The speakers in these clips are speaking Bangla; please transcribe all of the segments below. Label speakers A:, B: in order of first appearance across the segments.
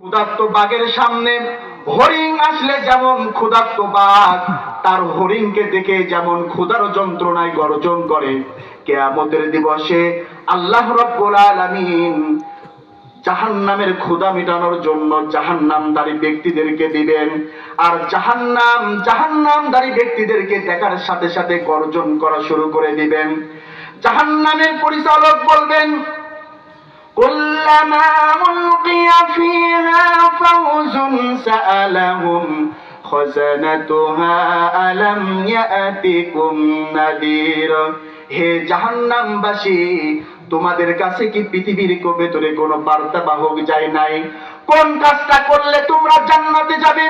A: ক্ষুধার্ত বাঘের সামনে হরিণ আসলে যেমন ক্ষুধার্ত বাঘ তার হরিণকে দেখে যেমন ক্ষুধার যন্ত্রণায় গর্জন করে, কিয়ামতের দিবসে আল্লাহ রাব্বুল আলামিন জাহান্নামের ক্ষুধা মেটানোর জন্য জাহান্নামদারী ব্যক্তিদেরকে দিবেন। আর জাহান্নামদারী ব্যক্তিদেরকে দেখার সাথে সাথে গর্জন করা শুরু করে দিবেন। জাহান্নামের পরিচালক বলবেন, কুল্লামা উলকিয়া ফিহা ফাওজুন সাআলাহুম খাযানাতুহা আলাম ইয়াতিকুম নাদির। হে জাহান্নামবাসী, তোমাদের কাছে কি পৃথিবীর ভেতরে কোনো বার্তাবাহক যায় নাই? কোন কাজটা করলে তোমরা জান্নাতে যাবে,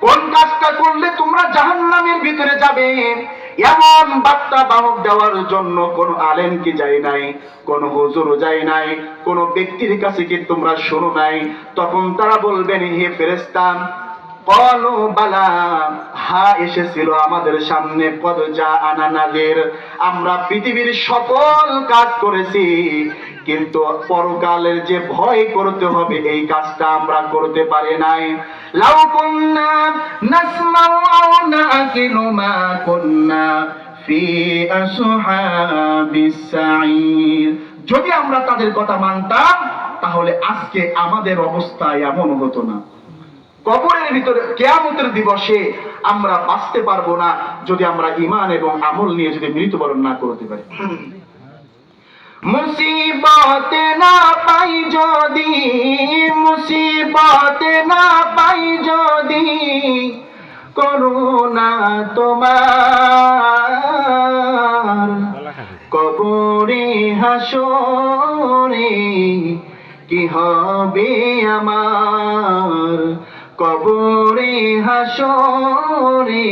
A: কোন কাজটা করলে তোমরা জাহান্নামের ভিতরে যাবে, এমন বার্তাবাহক দেওয়ার জন্য কোন আলেম কি যায় নাই, কোন হুজুর যায় নাই, কোন ব্যক্তির কাছে কি তোমরা শোনো নাই? তখন তারা বলবেন, হে ফেরেশতা, ক্বালু বালা, হ্যাঁ এসেছিল আমাদের সামনে, কদ জাআনা নাযির, আমরা পৃথিবীর সকল কাজ করেছি, কিন্তু পরকালের যে ভয় করতে হবে এই কাজটা আমরা করতে পারি নাই। লাউ কুন্না নাসমাউ আও নাকিলু মা কুন্না ফি আসহাবিস সাঈর। যদি আমরা তাদের কথা মানতাম তাহলে আজকে আমাদের অবস্থা এমন হতো না। কবরের ভিতরে কিয়ামতের দিবসে আমরা বাঁচতে পারবো না যদি আমরা ঈমান এবং আমল নিয়ে যদি মৃত্যুবরণ না করতে পারি। মুসিবতে না পাই যদি, মুসিবতে না পাই যদি, করুণা তোমার, কবরে হাসরে কি হবে আমার, কবরে হাসরে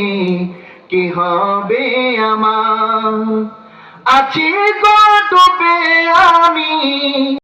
A: কি হবে আমার, আছি গো ডুবে আমি।